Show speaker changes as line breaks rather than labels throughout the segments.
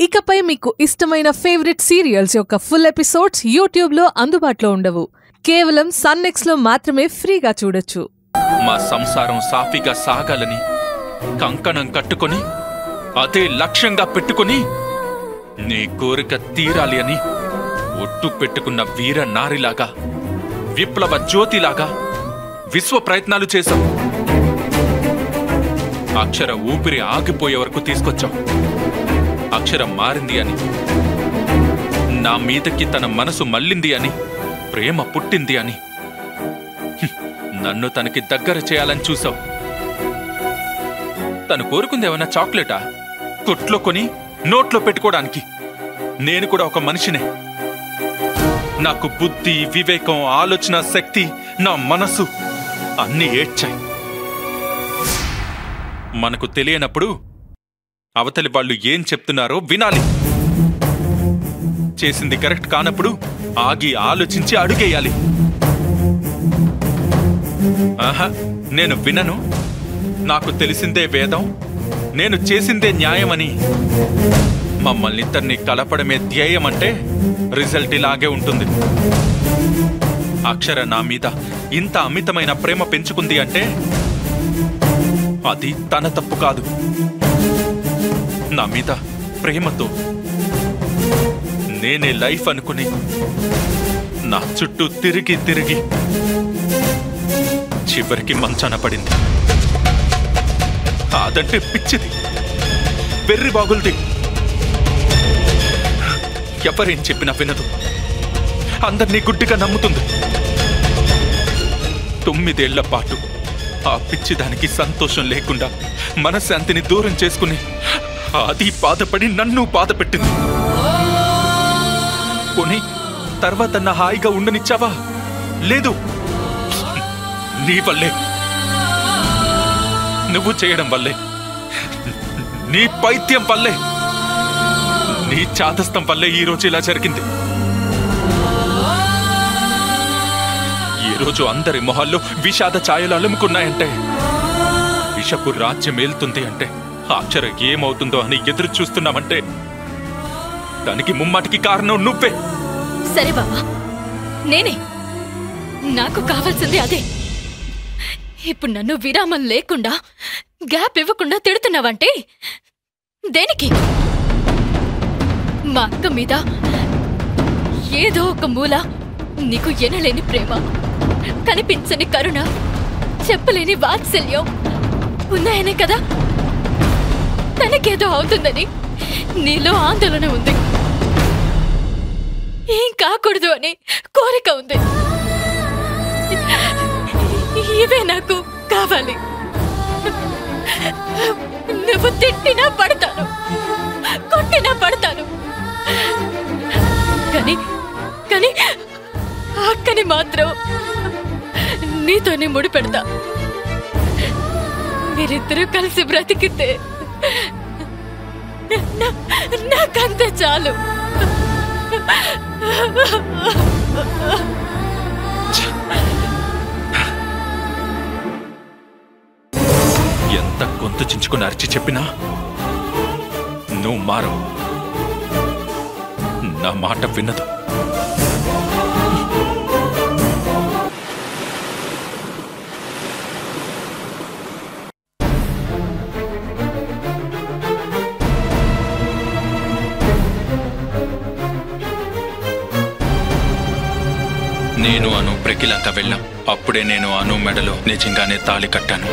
ఇకపై మీకు ఇష్టమైన ఫేవరెట్ సీరియల్స్ యొక్క ఫుల్ ఎపిసోడ్స్ యూట్యూబ్లో అందుబాటులో ఉండవు. కేవలం సన్నెక్స్లో మాత్రమే ఫ్రీగా చూడొచ్చు.
మా సంసారం సాఫీగా సాగాలని కంకణం కట్టుకొని అదే లక్ష్యంగా పెట్టుకుని నీ కోరిక తీరాలి అని ఒట్టు పెట్టుకున్న వీర నారిలాగా విప్లవ జ్యోతిలాగా విశ్వ ప్రయత్నాలు చేశాం. అక్షర ఊపిరి ఆగిపోయే వరకు తీసుకొచ్చాం. అక్షరం మారింది అని, నా మీదకి తన మనసు మళ్ళింది అని, ప్రేమ పుట్టింది అని, నన్ను తనకి దగ్గర చేయాలని చూసావు. తను కోరుకుంది ఏమన్నా చాక్లెటా? కొట్లో కొని నోట్లో పెట్టుకోవడానికి. నేను కూడా ఒక మనిషినే. నాకు బుద్ధి, వివేకం, ఆలోచన శక్తి, నా మనసు అన్నీ ఏడ్చాయి. మనకు తెలియనప్పుడు అవతలి వాళ్ళు ఏం చెప్తున్నారో వినాలి. చేసింది కరెక్ట్ కానప్పుడు ఆగి ఆలోచించి అడుగేయాలి. ఆహా, నేను వినను, నాకు తెలిసిందే వేదం, నేను చేసిందే న్యాయమని మమ్మల్ని ఇద్దరిని కలపడమే ధ్యేయమంటే రిజల్ట్ ఇలాగే ఉంటుంది. అక్షర నా మీద ఇంత అమితమైన ప్రేమ పెంచుకుంది అంటే అది తన తప్పు కాదు. నా మీద ప్రేమతో నేనే లైఫ్ అనుకుని నా చుట్టూ తిరిగి తిరిగి చివరికి మంచాన పడింది. అదంటే పిచ్చిది, వెర్రి బాగుల్ది. ఎవరేం చెప్పినా వినదు, అందరినీ గుడ్డిగా నమ్ముతుంది. 9 ఏళ్ల పాటు ఆ పిచ్చిదానికి సంతోషం లేకుండా మనశ్శాంతిని దూరం చేసుకుని అది బాధపడి నన్ను బాధ పెట్టింది. కొని తర్వాత నా హాయిగా ఉండనిచ్చావా? లేదు, నీ వల్లే, నువ్వు చేయడం వల్లే, నీ పైత్యం వల్లే, నీ చాదస్తం వల్లే ఈరోజు ఇలా జరిగింది. ఈరోజు అందరి మొహాల్లో విషాద ఛాయలు అలుముకున్నాయంటే, విషపు రాజ్యం ఏలుతుంది అంటే, అక్షర ఏమవుతుందో అని ఎదురు చూస్తున్నామంటే దానికి ముమ్మాటికి కారణం నువ్వే.
సరే బాబా, నేనే. నాకు కావాల్సింది అదే. ఇప్పుడు నన్ను విరామం లేకుండా, గ్యాప్ ఇవ్వకుండా తిడుతున్నావంటే దేనికి? మా అక్క మీద ఏదో ఒక మూల నీకు ఎనలేని ప్రేమ, కనిపించని కరుణ, చెప్పలేని వాత్సల్యం ఉన్నాయనే కదా. తనకేదో అవుతుందని నీలో ఆందోళన ఉంది, ఏం కాకూడదు అని కోరిక ఉంది. ఇవే నాకు కావాలి. నువ్వు తిట్టినా పడతాను, కొట్టినా పడతాను, కానీ అక్కని మాత్రం నీతోనే ముడిపెడతా. మీరిద్దరూ కలిసి బ్రతికితే నాకంతే చాలు.
ఎంత గొంతు చించుకుని అరిచి చెప్పినా నువ్వు మారవు, నా మాట వినదు. నేను అను బ్రెకిలంక వెళ్ళాం. అప్పుడే నేను అను మెడలో నిజంగానే తాళి కట్టాను.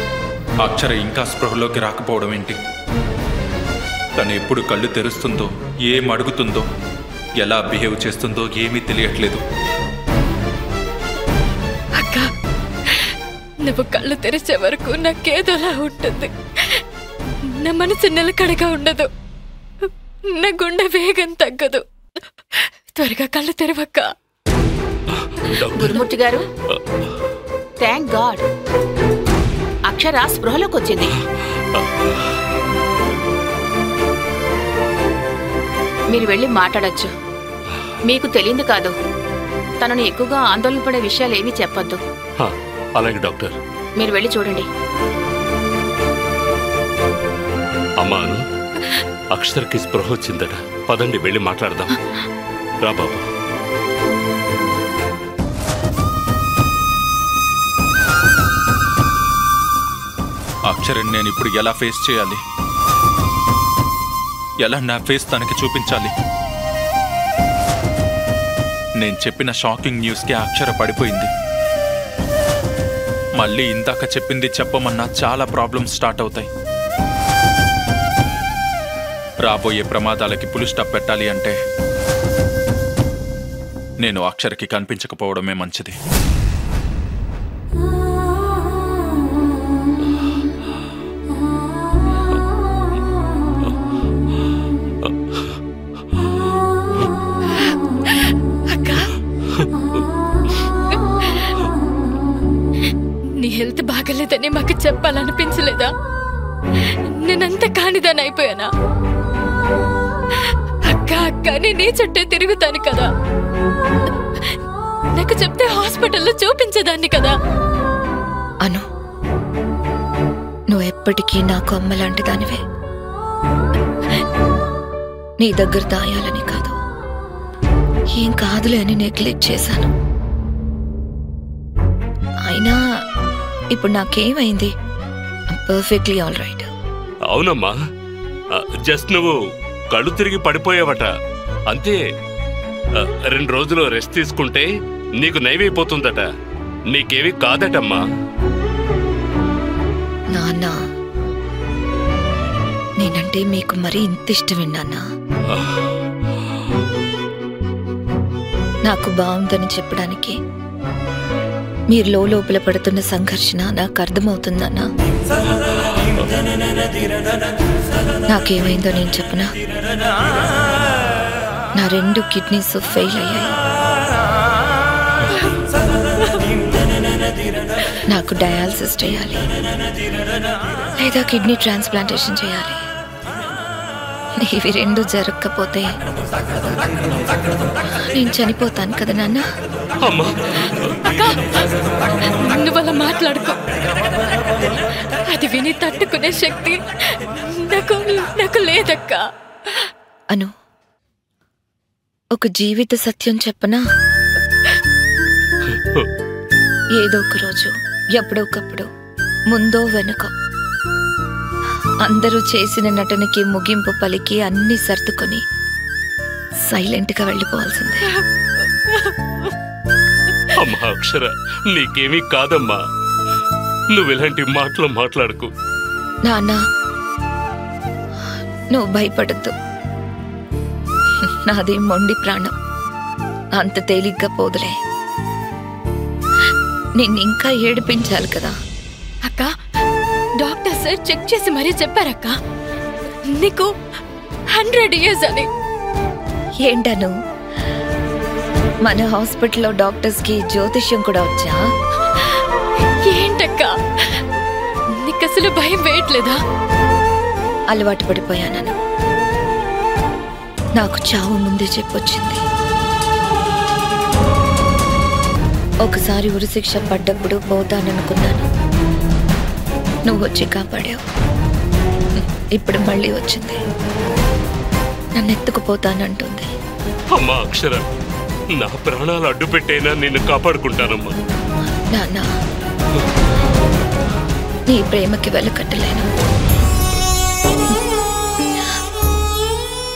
అక్షర ఇంకా స్పృహలోకి రాకపోవడం ఏంటి? తను ఎప్పుడు కళ్ళు తెరుస్తుందో, ఏం అడుగుతుందో, ఎలా బిహేవ్ చేస్తుందో ఏమీ తెలియట్లేదు.
అక్క, నువ్వు కళ్ళు తెరిచే వరకు నాకేదోలా ఉంటుంది. నా మనసు నిలకడగా ఉండదు, నా గుండె వేగం తగ్గదు. త్వరగా కళ్ళు తెరవక్క.
గురుమూర్తి గారు, థ్యాంక్ గాడ్ అక్షర స్పృహలోకి వచ్చింది. మీరు వెళ్ళి మాట్లాడచ్చు. మీకు తెలియదు కాదు, తనను ఎక్కువగా ఆందోళన పడే విషయాలు ఏమీ చెప్పొద్దు.
అలాగే డాక్టర్.
మీరు వెళ్ళి చూడండి.
అమ్మాను, అక్షర్కి స్పృహ వచ్చిందట. పదండి వెళ్ళి మాట్లాడదాం. రా బాబు.
అక్షరని నేను ఇప్పుడు ఎలా ఫేస్ చేయాలి? ఎలా నా ఫేస్ తనకి చూపించాలి? నేను చెప్పిన షాకింగ్ న్యూస్కి అక్షర పడిపోయింది. మళ్ళీ ఇందాక చెప్పింది చెప్పమన్నా చాలా ప్రాబ్లమ్స్ స్టార్ట్ అవుతాయి. రాబోయే ప్రమాదాలకి పులి స్టాప్ పెట్టాలి అంటే నేను అక్షరకి కనిపించకపోవడమే మంచిది.
నీ హెల్త్ బాగలేదని మాకు చెప్పాలనిపించలేదా? నేనంత కానిదాన్ని అయిపోయానా? అక్క అక్క నీ చుట్టే తిరుగుతాను కదా. నాకు చెప్తే హాస్పిటల్లో చూపించేదాన్ని కదా.
అను, నువ్వు ఎప్పటికీ నాకు అమ్మ లాంటి దానివే. నీ దగ్గర దాయాలని కాదు, ఏం కాదులే అని నెగ్లెక్ట్ చేశాను. అయినా ఇప్పుడు నాకేమైంది? Perfectly all right.
అవునమ్మా, జస్ట్ నువ్వు కళ్ళు తిరిగి పడిపోయావట అంతే. 2 రోజులు రెస్ట్ తీసుకుంటే నీకు నయమైపోతుందట. నీకేమీ కాదటమ్మా.
నాన్న, నేనంటే మీకు మరీ ఇంత ఇష్టమే నాన్న. నాకు బాగుందని చెప్పడానికి మీరు లోపల పడుతున్న సంఘర్షణ నాకు అర్థమవుతుందన్నా. నాకేమైందో నేను చెప్పనా? నా 2 కిడ్నీస్ ఫెయిల్ అయ్యాయి. నాకు డయాలసిస్ చేయాలి లేదా కిడ్నీ ట్రాన్స్ప్లాంటేషన్ చేయాలి. ఇవి 2 జరగకపోతే నేను చనిపోతాను కదా నాన్న.
నువ్వలా మాట్లాడుకో. అది విని తట్టుకునే శక్తి నాకు లేదక్కా.
అను, ఒక జీవిత సత్యం చెప్పనా? ఏదో ఒక రోజు ఎప్పుడొకప్పుడు ముందో వెనుకో అందరూ చేసిన నటనకి ముగింపు పలికి అన్ని సర్దుకొని సైలెంట్గా వెళ్ళిపోవాల్సిందే.
అమ్మా అక్షర, నీకేమీ కాదమ్మా. నువ్వు ఇలాంటి మాటలు మాట్లాడకు.
నాన్న, నువ్వు భయపడద్దు. నాది మొండి ప్రాణం, అంత తేలిగ్గా పోదులే. నిన్నింకా ఏడిపించాలి కదా.
అక్క, డాక్టర్ సార్ చెక్ చేసి మరీ చెప్పారక్క, నీకు 100 years అని.
ఏంటను, మన హాస్పిటల్లో డాక్టర్స్కి జ్యోతిష్యం కూడా వచ్చా?
ఏంటక్క, నీకు అసలు భయం వేయట్లేదా?
అలవాటు పడిపోయానను. నాకు చావు ముందే చెప్పొచ్చింది. ఒకసారి ఉరిశిక్ష పడ్డప్పుడు పోతాననుకున్నాను. నువ్వు వచ్చి కాపాడావు. ఇప్పుడు మళ్ళీ వచ్చింది. నన్ను ఎత్తుకుపోతానంటుంది.
అమ్మా అక్షర, నా ప్రాణాలు అడ్డు పెట్టైనా నిన్ను కాపాడుకుంటానమ్మా.
నాన్న, నీ ప్రేమకి వెలకట్టలేను.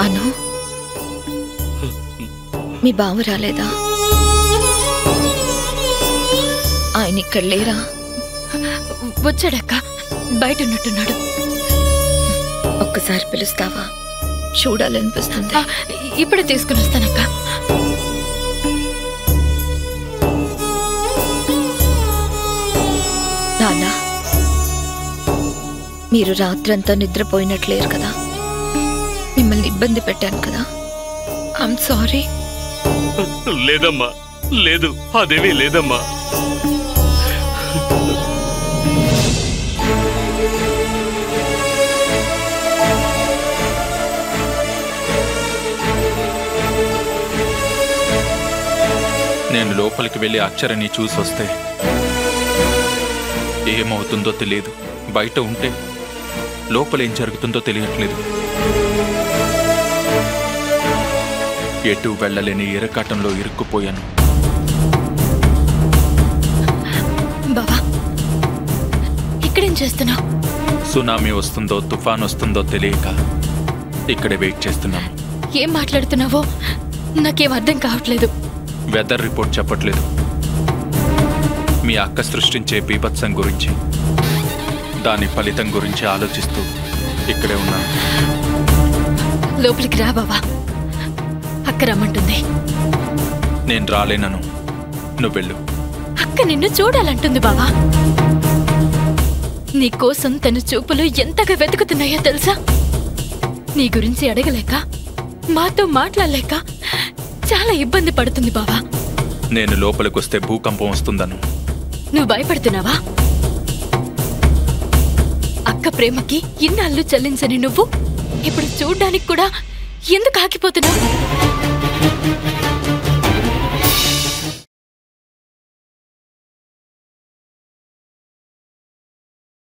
అను, మీ బావ రాలేదా? ఆయన ఇక్కడ లేరా?
వచ్చాడక్క, బయట ఉన్నట్టున్నాడు.
ఒక్కసారి పిలుస్తావా? చూడాలనిపిస్తుంది.
ఇప్పుడే తీసుకుని వస్తానక్క.
నాన్న, మీరు రాత్రంతా నిద్రపోయినట్లేరు కదా. మిమ్మల్ని ఇబ్బంది పెట్టాను కదా. I'm sorry.
లేదమ్మా, లేదు, అదేమీ లేదమ్మా.
నేను లోపలికి వెళ్ళి అక్షరని చూసొస్తే ఏమవుతుందో తెలియదు. బయట ఉంటే లోపల ఏం జరుగుతుందో తెలియట్లేదు. ఎటు వెళ్ళలేని ఇరకాటంలో ఇరుక్కుపోయాను.
బావా, ఇక్కడేం చేస్తున్నావు?
సునామీ వస్తుందో తుఫాన్ వస్తుందో తెలియక ఇక్కడే వెయిట్ చేస్తున్నాను.
ఏం మాట్లాడుతున్నావో నాకేం అర్థం కావట్లేదు.
వెదర్ రిపోర్ట్ చెప్పట్లేదు. మీ అక్క సృష్టించే బీభత్సం గురించి, దాని ఫలితం గురించి ఆలోచిస్తూ ఇక్కడే ఉన్నాను.
లోపలికి రా బావా, అక్క రమ్మంటుంది.
నేను రాలేనను, నువ్వు వెళ్ళు.
అక్క నిన్ను చూడాలంటుంది బావా. నీ కోసం తన చూపులు ఎంతగా వెతుకుతున్నాయో తెలుసా? నీ గురించి అడగలేక, మాతో మాట్లాడలేక చాలా ఇబ్బంది పడుతుంది బావా.
నేను లోపలికొస్తే భూకంపం వస్తుందను.
నువ్వు భయపడుతున్నావా? అక్క ప్రేమకి ఇన్నాళ్ళు చెల్లించని నువ్వు ఇప్పుడు చూడ్డానికి కూడా ఎందుకు ఆగిపోతున్నావు?